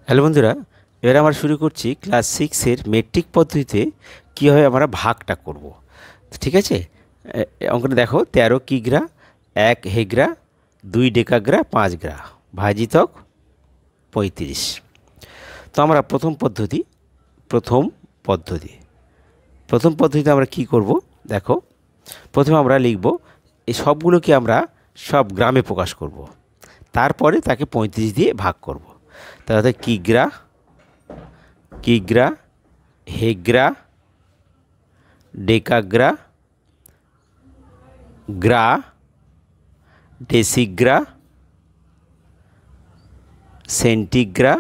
Hello বন্ধুরা, এবার আমরা শুরু করছি ক্লাস সিক্সের মেট্রিক পদ্ধতিতে কীভাবে আমরা ভাগটা করব। তো ঠিক আছে, অঙ্কটা দেখো 13 কিগ্রা, 1 হেগ্রা, 2 ডেকাগ্রা, 5 গ্রা, ভাজিতক 35। তো আমরা প্রথম পদ্ধতিতে আমরা কি করব দেখো। প্রথমে আমরা লিখব এই সবগুলোকে আমরা সব গ্রামে প্রকাশ করব, তারপরে তাকে 35 দিয়ে ভাগ করব। তাহলে কিগ্রা, কিগ্রা, হেগ্রা, ডেকাগ্রা, গ্রা, ডেসিগ্রা, সেন্টিগ্রা,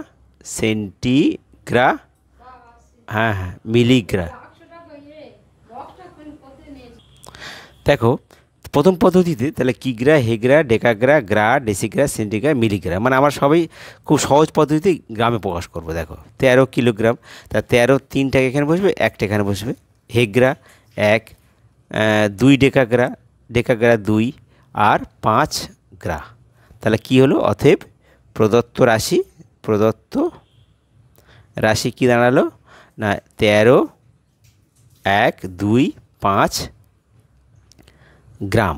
সেন্টিগ্রা, হ্যাঁ মিলিগ্রা। দেখো প্রথম পদ্ধতিতে তাহলে কিগ্রা, হেগ্রা, ডেকাগ্রা, গ্রা, ডেসিগ্রা, সেন্টিগ্রা, মিলিগ্রা, মানে আমরা সবাই খুব সহজ পদ্ধতিতে গ্রামে প্রকাশ করব। দেখো 13 কিলোগ্রাম, তা 13 3টাকে এখানে বসবে, 1টা এখানে বসবে। হেগ্রা 1, 2 ডেকাগ্রা, ডেকাগ্রা 2, আর 5 গ্রা। তাহলে কি হলো? অতএব প্রদত্ত রাশি কি দাঁড়ালো না 13, 1, 2, 5 গ্রাম।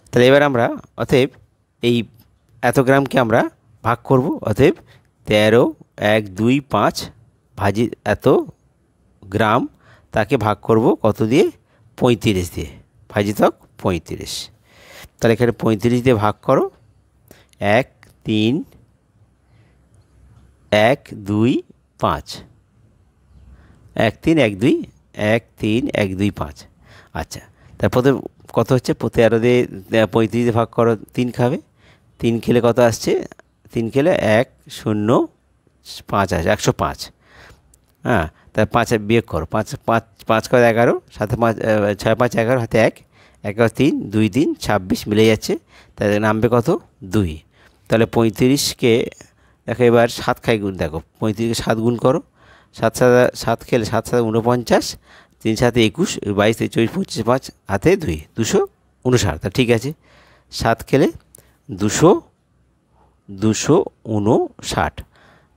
তাহলে এবার আমরা অতএব এই এত গ্রামকে আমরা ভাগ করব। অতএব 13, 1, 2, 5 ভাজি এত গ্রাম, তাকে ভাগ করব কত দিয়ে? 35 দিয়ে, ভাজিতক 35। তাহলে এখানে 35 দিয়ে ভাগ করো। 1, 3, 1, 2, 5, 1, 3, 1, 2, 1, 3, 1, 2, 5। আচ্ছা, তারপরে কত হচ্ছে? 13 দিয়ে 35 দিয়ে ভাগ করো, 3 খাবে। 3 খেলে কত আসছে? 3 খেলে 1, 0, 5 আসে, 105। হ্যাঁ, তার 5 বিয়োগ করো, 5 5 5 করে 11, সাথে 5 6 5 11, হাতে 1, 1 3, 2 3, 26 মিলে যাচ্ছে। তাহলে নামবে কত? 2। তাহলে 35কে দেখো এবার 7 খাই গুণ, দেখো 35কে 7 গুণ করো। 7 খেলে 7 7 49, 3 7 21, 22 23 25 5, হাতে 2, 259। তা ঠিক আছে, 7 খেলে 259।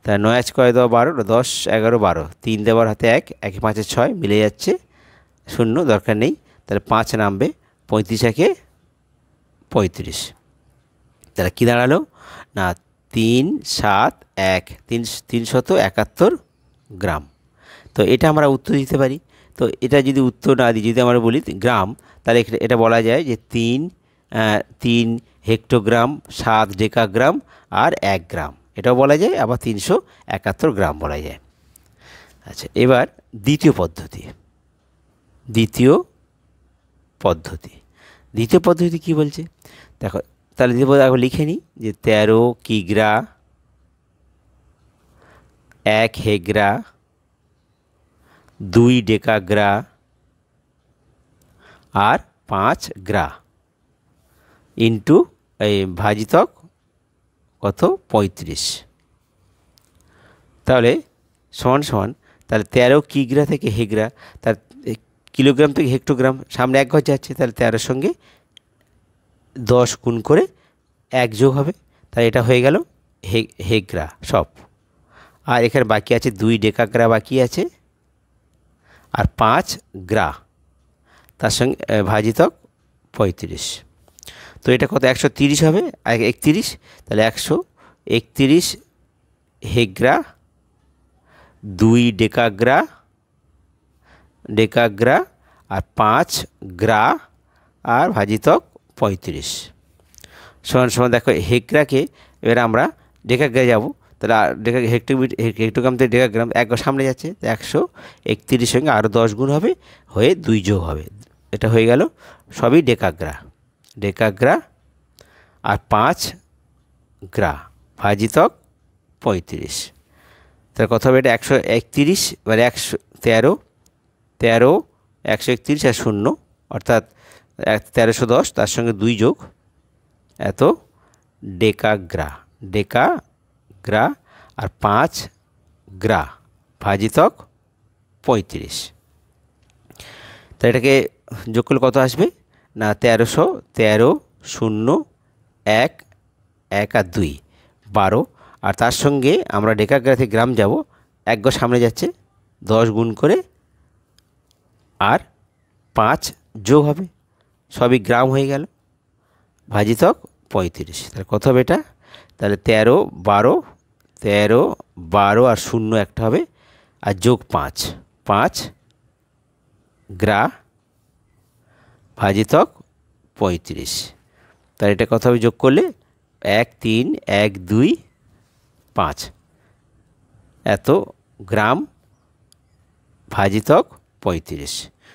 তা 9 কয় 10 12, 10 11 12, 3 দেওয়ার হাতে 1, 1 5 6 মিলে যাচ্ছে, 0 দরকার নেই। তাহলে 5 নামবে, 35 একে 35। তাহলে কী দাঁড়ালো না 3 7 1, 371 গ্রাম। তো এটা আমরা উত্তর দিতে পারি। তো এটা যদি উত্তর না দিই, যদি আমরা বলি গ্রাম, তাহলে এটা বলা যায় যে 3 হেক্টোগ্রাম, 7 ডেকাগ্রাম, আর 1 গ্রাম, এটাও বলা যায়। আবার 371 গ্রাম বলা যায়। আচ্ছা, এবার দ্বিতীয় পদ্ধতি কি বলছে দেখো। তাহলে একবার লিখে নিই যে 13 কিগ্রা, 1 হেগ্রা, 2 ডেকাগ্রা, আর 5 গ্রা ইন্টু এই ভাজিতক কত? 35। তাহলে সমান সমান, তাহলে 13 কিগ্রা থেকে হেগ্রা, তার কিলোগ্রাম থেকে হেক্টোগ্রাম, সামনে 1 ঘর যাচ্ছে, তাহলে 13-র সঙ্গে 10 গুণ করে 1 যোগ হবে। তাহলে এটা হয়ে গেল হেগ্রা সব। আর এখানে বাকি আছে 2 ডেকাগ্রা বাকি আছে, আর 5 গ্রা, তার সঙ্গে ভাজিতক 35। তো এটা কত? 130 হবে, 31। তাহলে 131 হেগ্রা, 2 ডেকাগ্রা, আর 5 গ্রা, আর ভাজিতক 35 সমান সমান। দেখো হেগ্রাকে এবার আমরা ডেকাগ্রা যাব, তাহলে হেক্টোগ্রাম থেকে ডেকাগ্রাম 1 সামনে যাচ্ছে, 131 সঙ্গে আরও 10 গুণ হবে, হয়ে 2 যোগ হবে। এটা হয়ে গেল সবই ডেকাগ্রা, আর 5 গ্রা, ভাজিতক 35। তাহলে কত হবে? এটা 131, এবার 13 131 আর 0, অর্থাৎ 1310, তার সঙ্গে 2 যোগ এত ডেকাগ্রা, আর 5 গ্রা, ভাজিতক 35। তো এটাকে যোগ করলে কত আসবে না 1300, 13 0 1 1 আর 2 12, আর তার সঙ্গে আমরা ডেকাগ্রা থেকে গ্রাম যাব, এক ঘর সামনে যাচ্ছে, 10 গুণ করে আর 5 যোগ হবে, সবই গ্রাম হয়ে গেল, ভাজিতক 35। তাহলে কত হবে এটা? তাহলে 13, 12 আর 0 একটা হবে, আর যোগ 5 গ্রা ভাজিতক 35। তাহলে এটা কত হবে যোগ করলে? 1, 3, 1, 2, 5 এত গ্রাম ভাজিতক 35।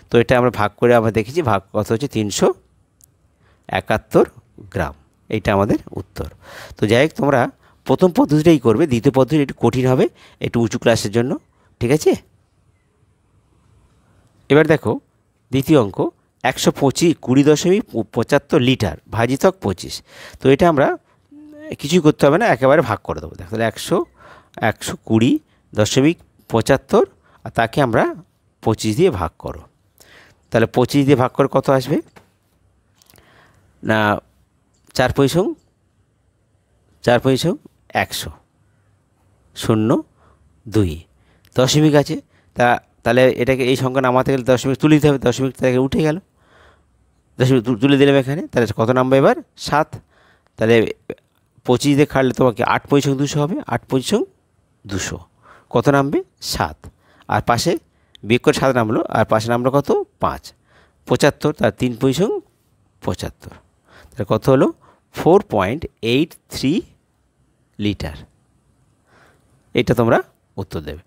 তো এটা আমরা ভাগ করে আমরা দেখেছি, ভাগ কত হচ্ছে 371 গ্রাম। এইটা আমাদের উত্তর। তো যাই হোক, তোমরা প্রথম পদ্ধতিটাই করবে, দ্বিতীয় পদ্ধতি একটু কঠিন হবে, একটু উঁচু ক্লাসের জন্য, ঠিক আছে? এবার দেখো দ্বিতীয় অঙ্ক, 120.75 লিটার ভাজিতক 25। তো এটা আমরা কিছুই করতে হবে না, একেবারে ভাগ করে দেবো। দেখো তাহলে 120.75 আর তাকে আমরা 25 দিয়ে ভাগ করো। তাহলে 25 দিয়ে ভাগ করে কত আসবে না? 4 পয়সা 100, 0, 2 দশমিক আছে। তাহলে এটাকে এই সংখ্যা নামাতে গেলে দশমিক তুলে দিতে হবে, দশমিক থেকে উঠে গেল, দশমিক তুলে দিলাম এখানে। তাহলে কত নামবে এবার? 7। তাহলে 25 দিয়ে কাটলে তোমাকে 8 পয়সা 200 হবে, 8 পয়সা 200 কত নামবে? 7। আর পাশে বিয়োগ করে 7 নামলো, আর পাশে নামলো কত? 5, 75। তার 3 পয়সা 75। তাহলে কত হলো? 4.83 লিটার। এটা তোমরা উত্তর দেবে,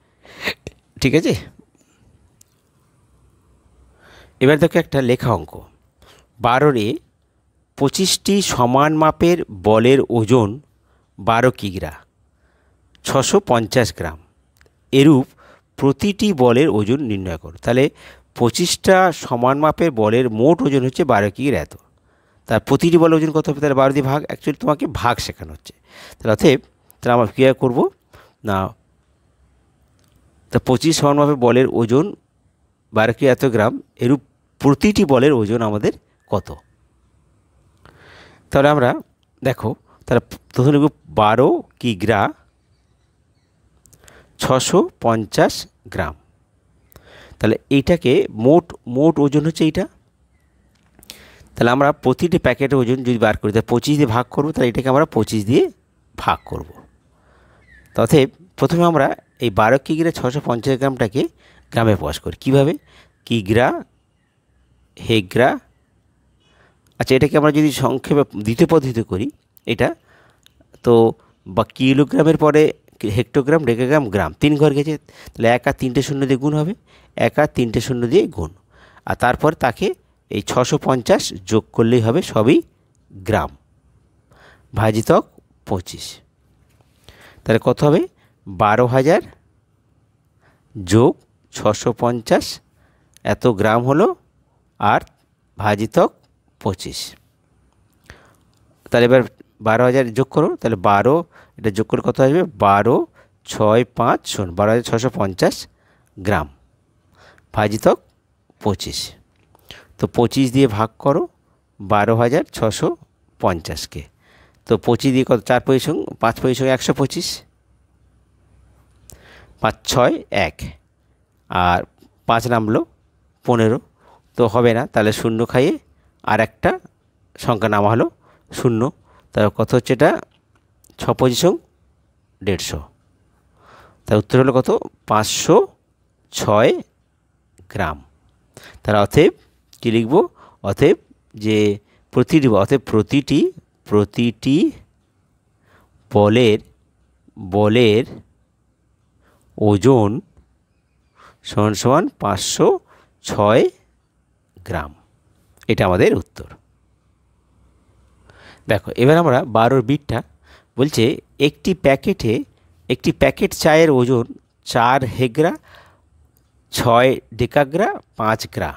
ঠিক আছে? এবার দেখো একটা লেখা অঙ্ক, 12 25টি সমান মাপের বলের ওজন 12 কিগ্রা, 650 গ্রাম। এরূপ প্রতিটি বলের ওজন নির্ণয় করো। তাহলে 25টা সমান মাপের বলের মোট ওজন হচ্ছে 12 কিগ্রা এত। তার প্রতিটি বলের ওজন কত হবে? তাহলে 12 দিয়ে ভাগ, অ্যাকচুয়ালি তোমাকে ভাগ শেখানো হচ্ছে। তাহলে অতএব তাহলে আমরা কী করবো না, তা 25 সমান মাপের বলের ওজন 12 কিগ্রা এত গ্রাম, এরূপ প্রতিটি বলের ওজন আমাদের কত? তাহলে আমরা দেখো, তাহলে প্রথমে লিখব 12 কিগ্রা 650 গ্রাম। তাহলে এইটাকে মোট ওজন হচ্ছে এইটা। তাহলে আমরা প্রতিটি প্যাকেটের ওজন যদি বার করি, তাহলে 25 দিয়ে ভাগ করবো, তাহলে এটাকে আমরা 25 দিয়ে ভাগ করব। তথে প্রথমে আমরা এই 12 কিগ্রা 650 গ্রামটাকে গ্রামে প্রকাশ করি। কীভাবে? কিগ্রা, হেগ্রা। আচ্ছা, এটাকে আমরা যদি সংক্ষেপে দ্বিতীয় পদ্ধতিতে করি, এটা তো বা কিলোগ্রামের পরে হেক্টোগ্রাম, ডেকাগ্রাম, গ্রাম 3 ঘর গেছে, তাহলে 1 আর 3টে শূন্য দিয়ে গুণ হবে, 1 আর 3টে শূন্য দিয়ে গুণ, আর তারপর তাকে এই 650 যোগ করলেই হবে, সবই গ্রাম, ভাজিতক 25। তাহলে কত হবে? 12,000 যোগ 650 এত গ্রাম হলো, আর ভাজিতক 25। তাহলে এবার 12,000 যোগ করো, তাহলে 12 এটা যোগ করে কত আসবে? 12, 6, 5, 0, 12,650 গ্রাম, ভাজিতক 25। তো 25 দিয়ে ভাগ করো 12,650কে। তো 25 দিয়ে কত? 4 পয়সা 5 পয়সা 125, 5, 6, 1, আর 5 নামলো 15। তো হবে না, তাহলে 0 খাইয়ে আর একটা সংখ্যা নামা হলো 0। তাহলে কত হচ্ছে এটা? 6 পয়সা 150। তার উত্তর হলো কত? 506 গ্রাম। তাহলে অতএব কী লিখব? অতএব যে প্রতিটি বলের ওজন সমান 506 গ্রাম। এটা আমাদের উত্তর। দেখো এবার আমরা 12 বিটটা বলছে, একটি প্যাকেট চায়ের ওজন 4 হেগ্রা, 6 ডেকাগ্রা, 5 গ্রা।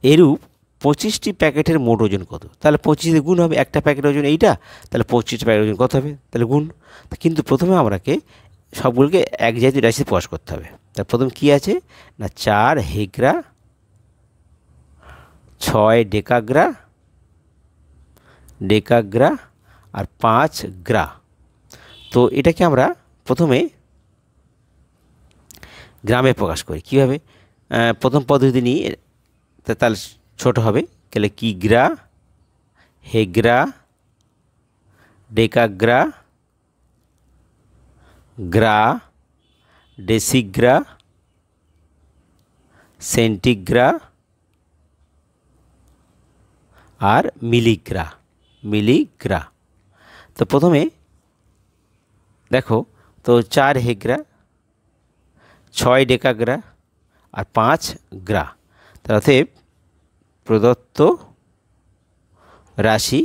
এরূপ 25টি প্যাকেটের মোট ওজন কত? তাহলে 25 দিয়ে গুণ হবে, একটা প্যাকেটের ওজন এইটা, তাহলে 25টি প্যাকেটের ওজন কত হবে? তাহলে গুণ। কিন্তু প্রথমে আমরাকে সবগুলোকে এক জাতীয় রাশিতে প্রকাশ করতে হবে। তার প্রথম কি আছে না, 4 হেগ্রা, 6 ডেকাগ্রা আর 5 গ্রা। তো এটাকে আমরা প্রথমে গ্রামে প্রকাশ করি কীভাবে? প্রথম পদ্ধতি নিই, তাহলে ছোট হবে, তাহলে কিগ্রা, হেগ্রা, ডেকাগ্রা, গ্রা, ডেসিগ্রা, সেন্টিগ্রা আর মিলিগ্রা। মিলিগ্রা। তো প্রথমে দেখো, তো 4 হেগ্রা, 6 ডেকাগ্রা আর 5 গ্রা। তাতে প্রদত্ত রাশি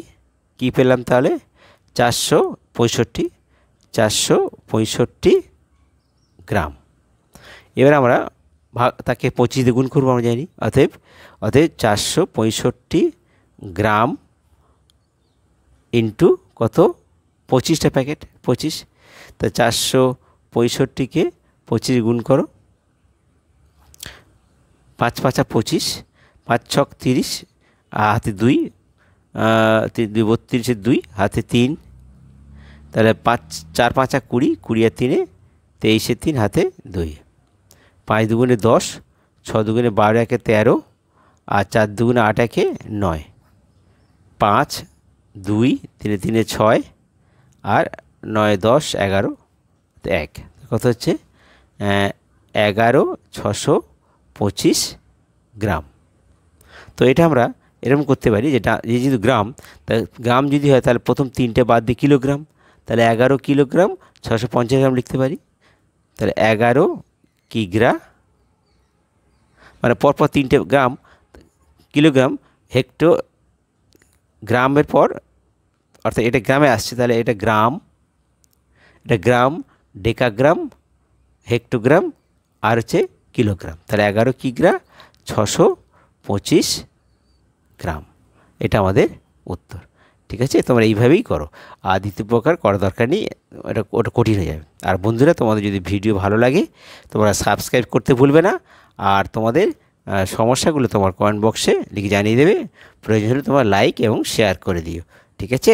কি পেলাম? তাহলে 465 গ্রাম। এবার আমরা তাকে 25 দিয়ে গুণ করবো, আমরা জানি। অতএব 465 গ্রাম ইন্টু কত? 25টা প্যাকেট, 25। তা 465কে 25 গুণ করো, 5 5 25, 5 6 30, হাতে 2, 2 32, 2 হাতে 3, তাহলে 5 4 5 20, 20 আর 3 23, 3 হাতে 2, 5 দুগুণে 10, 6 দুগুণে 12, 1 13 আর 4 দুগুণে 8, 1 9, 5 2 3 3 6 আর 9 10 11 1, কত হচ্ছে? 11,625 গ্রাম। তো এটা আমরা এরকম করতে পারি, যেটা যেহেতু গ্রাম, তা গ্রাম যদি হয় তাহলে প্রথম 3টে বাদ দিয়ে কিলোগ্রাম, তাহলে 11 কিলোগ্রাম 650 গ্রাম লিখতে পারি। তাহলে 11 কিগ্রা, মানে পরপর 3টে গ্রাম, কিলোগ্রাম, হেক্টো, গ্রামের পর, অর্থাৎ এটা গ্রামে আসছে, তাহলে এটা গ্রাম, ডেকাগ্রাম, হেক্টোগ্রাম আর হচ্ছে কিলোগ্রাম। তাহলে 11 কিগ্রা 625 গ্রাম, এটা আমাদের উত্তর। ঠিক আছে, তোমরা এইভাবেই করো, আর দ্বিতীয় প্রকার করার দরকার নেই, ওটা কঠিন হয়ে যাবে। আর বন্ধুরা, তোমাদের যদি ভিডিও ভালো লাগে তোমরা সাবস্ক্রাইব করতে ভুলবে না, আর তোমাদের সমস্যাগুলো তোমার কমেন্ট বক্সে লিখে জানিয়ে দেবে। প্রয়োজন হলে তোমরা লাইক এবং শেয়ার করে দিও। ঠিক আছে।